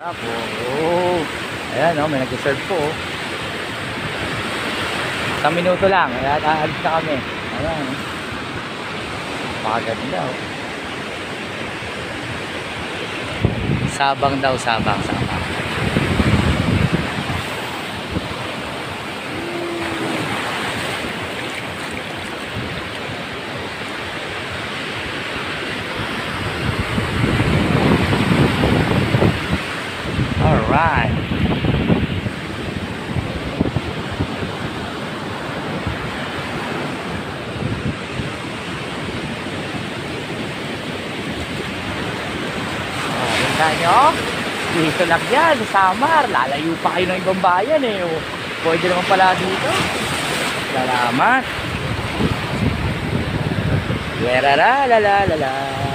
Apo, oh. Ayan, oh, may nag-serve po. Oh. Isang minuto lang, ayan, aalis na kami. Ayan, oh. Pakaganda, oh. Sabang daw, sabang. Alright. Nyo? Dito lang yan sa Samar. Lalayo pa kayo ng ibang bayan eh. O, pwede naman pala dito. Salamat. Lerara, lala.